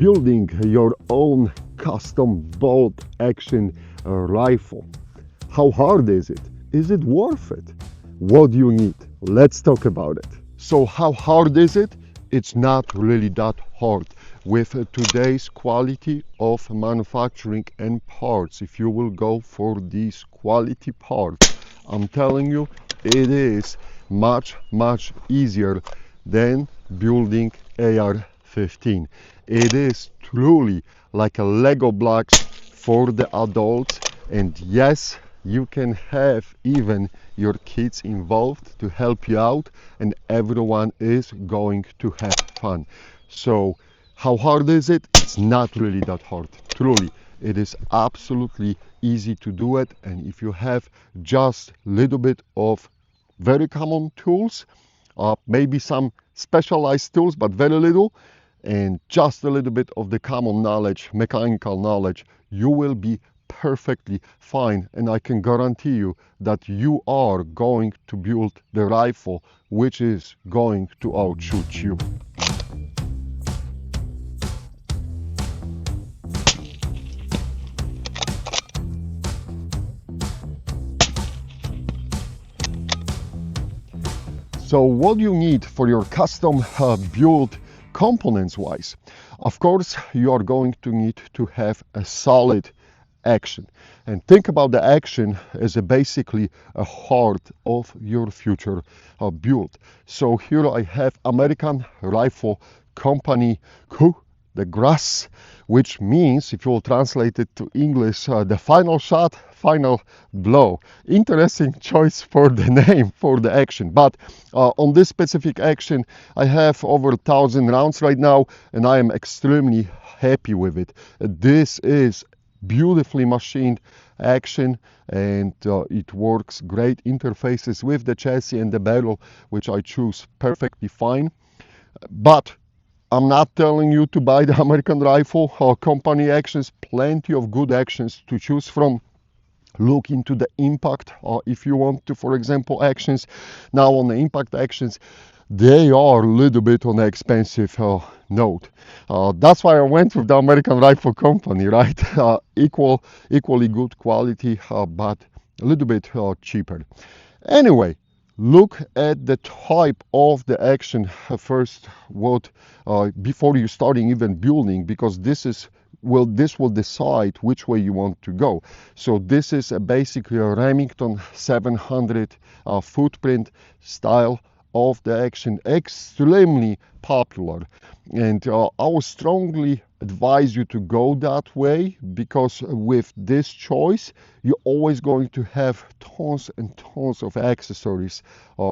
building your own custom bolt action rifle. How hard is it? Is it worth it? What do you need? Let's talk about it. So how hard is it? It's not really that hard. With today's quality of manufacturing and parts, if you will go for these quality parts, I'm telling you, it is much easier than building AR-15. It is truly like a Lego blocks for the adults, and yes, you can have even your kids involved to help you out, and everyone is going to have fun. So how hard is it? It's not really that hard. Truly, it is absolutely easy to do it, and if you have just a little bit of very common tools, maybe some specialized tools, but very little, and just a little bit of the common knowledge, mechanical knowledge, you will be perfectly fine, and I can guarantee you that you are going to build the rifle which is going to outshoot you. So what do you need for your custom build components wise? Of course, you are going to need to have a solid action, and think about the action as basically a heart of your future build. So here I have American Rifle Company coup de grace, which means, if you will translate it to English, the final shot, final blow. Interesting choice for the name for the action, but on this specific action I have over 1,000 rounds right now, and I am extremely happy with it. This is beautifully machined action, and it works great interfaces with the chassis and the barrel, which I choose perfectly fine. But I'm not telling you to buy the American Rifle Company actions. Plenty of good actions to choose from. Look into the impact if you want to, for example, actions. Now on the impact actions, they are a little bit on the expensive note. That's why I went with the American Rifle Company, right? Equally good quality, but a little bit cheaper. Anyway, look at the type of the action first, what before you starting even building, because this will decide which way you want to go. So this is basically a Remington 700 footprint style of the action, extremely popular, and I would strongly advise you to go that way, because with this choice you're always going to have tons and tons of accessories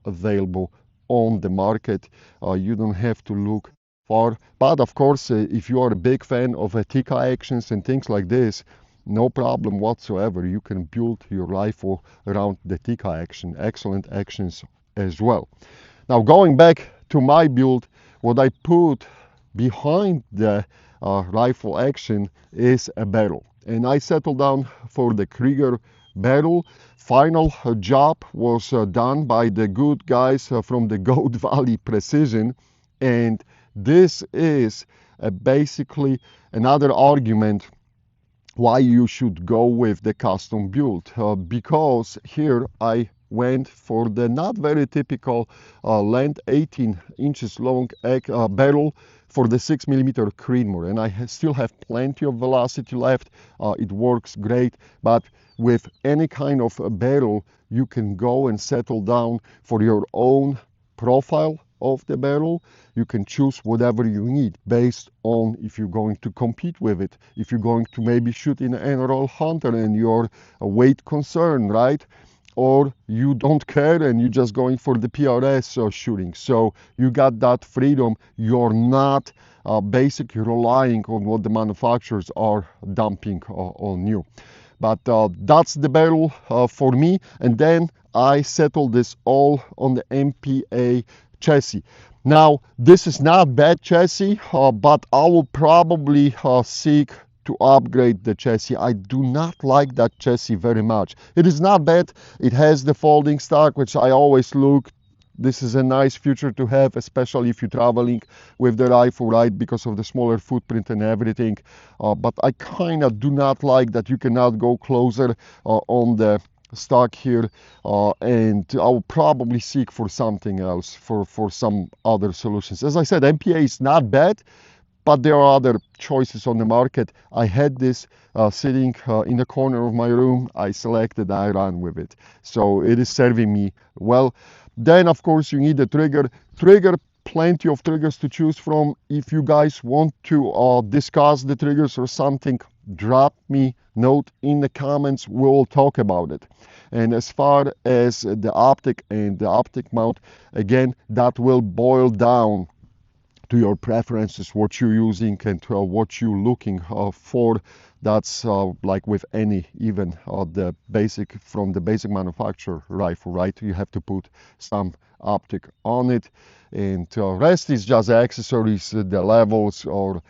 available on the market. You don't have to look far, but of course if you are a big fan of Tikka actions and things like this, no problem whatsoever, you can build your rifle around the Tikka action. Excellent actions as well. Now going back to my build, what I put behind the rifle action is a barrel, and I settled down for the Krieger barrel. Final job was done by the good guys from the Goat Valley Precision, and this is basically another argument why you should go with the custom build, because here I went for the not very typical length, 18 inches long barrel for the 6mm Creedmoor, and I still have plenty of velocity left. It works great, but with any kind of a barrel you can go and settle down for your own profile of the barrel. You can choose whatever you need based on if you're going to compete with it, if you're going to maybe shoot in an NRL Hunter and you're a weight concern, right? Or you don't care and you're just going for the PRS shooting. So you got that freedom. You're not basically relying on what the manufacturers are dumping on you. But that's the barrel for me. And then I settled this all on the MPA chassis. Now this is not bad chassis, but I will probably seek to upgrade the chassis. I do not like that chassis very much. It is not bad. It has the folding stock, which I always look This is a nice feature to have, especially if you're traveling with the rifle, right? Because of the smaller footprint and everything. But I kind of do not like that you cannot go closer on the stock here, and I will probably seek for something else, for some other solutions. As I said, MPA is not bad, but there are other choices on the market. I had this sitting in the corner of my room. I selected, I ran with it. So it is serving me well. Then, of course, you need a trigger. Plenty of triggers to choose from. If you guys want to discuss the triggers or something, drop me note in the comments. We'll talk about it. And as far as the optic and the optic mount, again, that will boil down to your preferences, what you're using and what you're looking for. That's like with any, even the basic, from the basic manufacturer rifle, right? You have to put some optic on it, and rest is just accessories, the levels or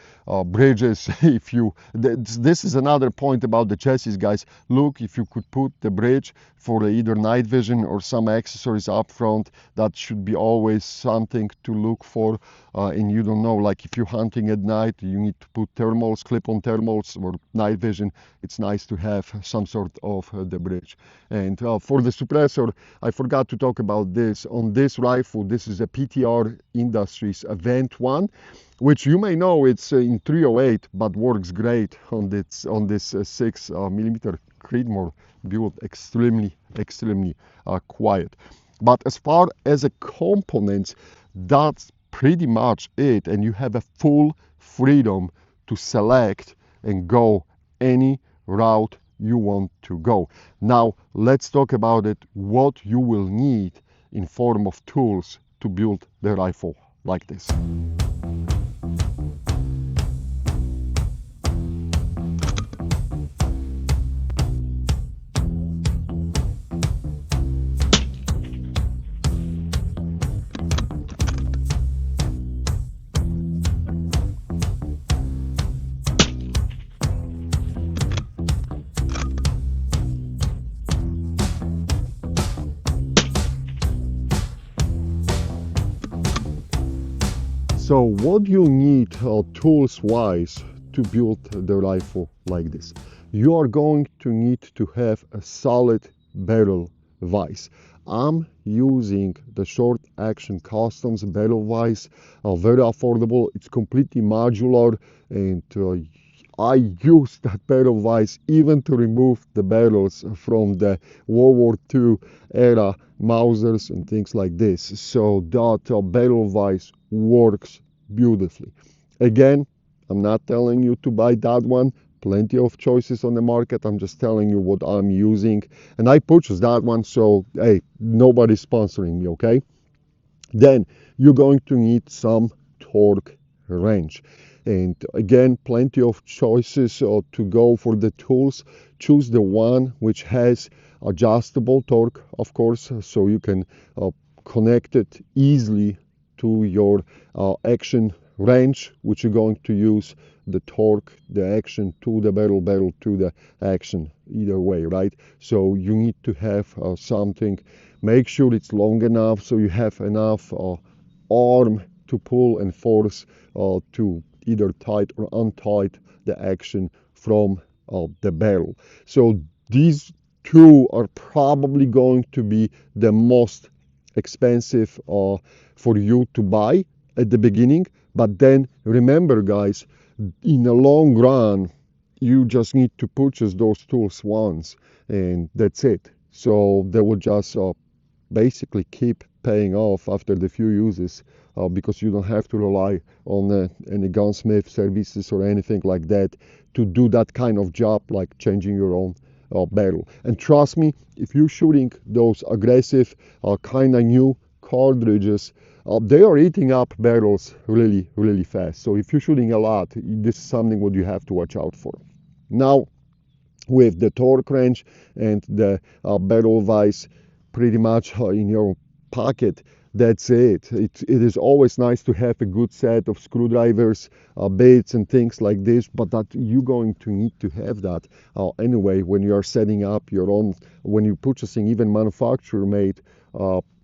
bridges. If you, this is another point about the chassis, guys. Look, if you could put the bridge for either night vision or some accessories up front, that should be always something to look for. And you don't know, like if you're hunting at night, you need to put thermals, clip-on thermals or night vision. It's nice to have some sort of the bridge. And for the suppressor, I forgot to talk about this. On this rifle, this is a PTR Industries Event 1, which you may know it's in 308, but works great on this 6 millimeter Creedmoor build. Extremely quiet. But as far as a components, that's pretty much it, and you have a full freedom to select and go any route you want to go. Now let's talk about it, what you will need in form of tools to build the rifle like this. So what you need tools wise to build the rifle like this? You are going to need to have a solid barrel vise. I'm using the Short Action Customs barrel vise, very affordable. It's completely modular, and I use that barrel vise even to remove the barrels from the World War II era Mausers and things like this. So that barrel vise works beautifully. Again, I'm not telling you to buy that one. Plenty of choices on the market. I'm just telling you what I'm using. And I purchased that one, so hey, nobody's sponsoring me, okay? Then you're going to need some torque wrench. And again, plenty of choices to go for the tools. Choose the one which has adjustable torque, of course, so you can connect it easily to your action wrench, which you're going to use the torque, the action to the barrel, barrel to the action, either way, right? So you need to have something. Make sure it's long enough so you have enough arm to pull and force to either tight or untight the action from the barrel. So these two are probably going to be the most expensive for you to buy at the beginning. But then remember, guys, in the long run, you just need to purchase those tools once, and that's it. So they will just basically keep paying off after the few uses, because you don't have to rely on any gunsmith services or anything like that to do that kind of job, like changing your own barrel. And trust me, if you're shooting those aggressive kind of new cartridges, they are eating up barrels really fast. So if you're shooting a lot, this is something what you have to watch out for. Now, with the torque wrench and the barrel vise pretty much in your pocket, that's it. It is always nice to have a good set of screwdrivers, baits and things like this, but that you're going to need to have that anyway when you are setting up your own, when you're purchasing even manufacturer made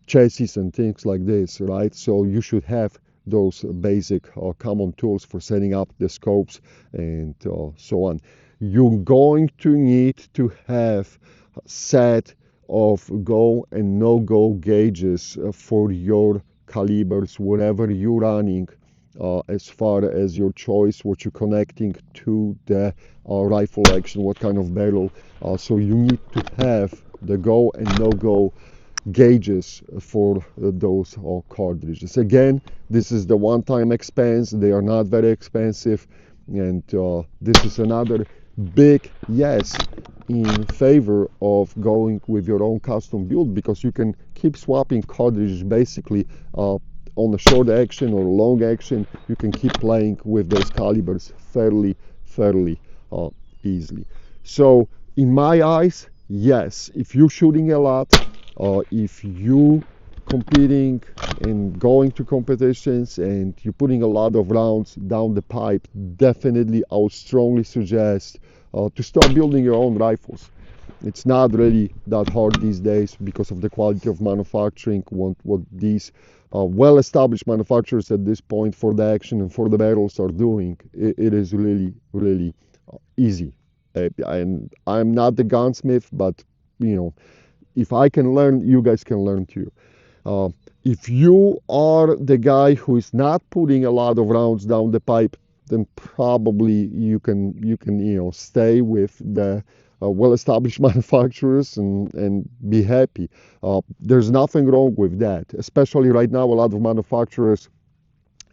chassis and things like this, right? So you should have those basic common tools for setting up the scopes and so on. You're going to need to have a set of go and no-go gauges for your calibers, whatever you're running, as far as your choice, what you're connecting to the rifle action, what kind of barrel. So you need to have the go and no-go gauges for those cartridges. Again, this is the one-time expense. They are not very expensive, and this is another big yes in favor of going with your own custom build, because you can keep swapping cartridges basically on a short action or long action. You can keep playing with those calibers fairly easily. So in my eyes, yes, if you're shooting a lot, if you competing and going to competitions and you're putting a lot of rounds down the pipe, definitely I would strongly suggest to start building your own rifles. It's not really that hard these days because of the quality of manufacturing. What these well-established manufacturers at this point for the action and for the barrels are doing, it is really easy. And I'm not the gunsmith, but you know, if I can learn, you guys can learn too. Uh, if you are the guy who is not putting a lot of rounds down the pipe, then probably you can stay with the well-established manufacturers and be happy. There's nothing wrong with that, especially right now. A lot of manufacturers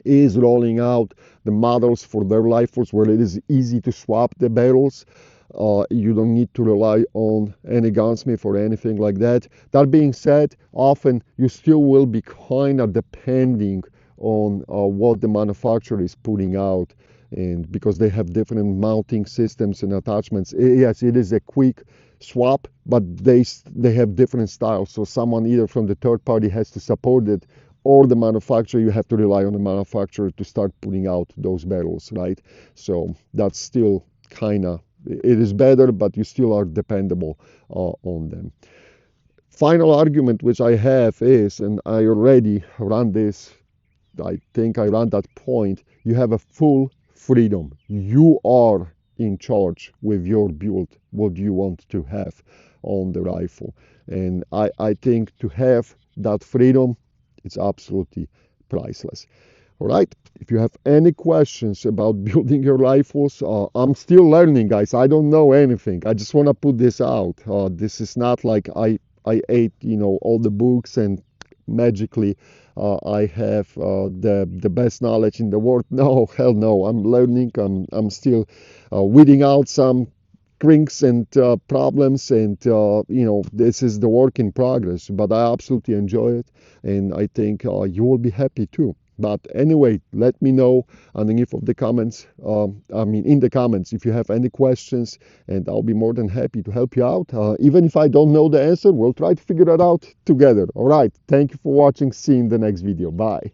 is rolling out the models for their rifles where it is easy to swap the barrels. You don't need to rely on any gunsmith or anything like that. That being said, often you still will be kind of depending on what the manufacturer is putting out, and because they have different mounting systems and attachments. Yes, it is a quick swap, but they have different styles. So someone either from the third party has to support it, or the manufacturer, you have to rely on the manufacturer to start putting out those barrels, right? So that's still kind of, it is better, but you still are dependable on them. Final argument which I have is, and I already ran this, I think I ran that point, you have a full freedom. You are in charge with your build, what you want to have on the rifle. And I think to have that freedom, it's absolutely priceless. All right, if you have any questions about building your rifles, I'm still learning, guys. I don't know anything. I just want to put this out. This is not like I ate, all the books and magically I have the best knowledge in the world. No, hell no. I'm learning. I'm still weeding out some kinks and problems, and this is the work in progress, but I absolutely enjoy it, and I think you will be happy too. But anyway, let me know underneath of the comments, in the comments, if you have any questions, and I'll be more than happy to help you out. Even if I don't know the answer, we'll try to figure it out together. All right, thank you for watching. See you in the next video. Bye.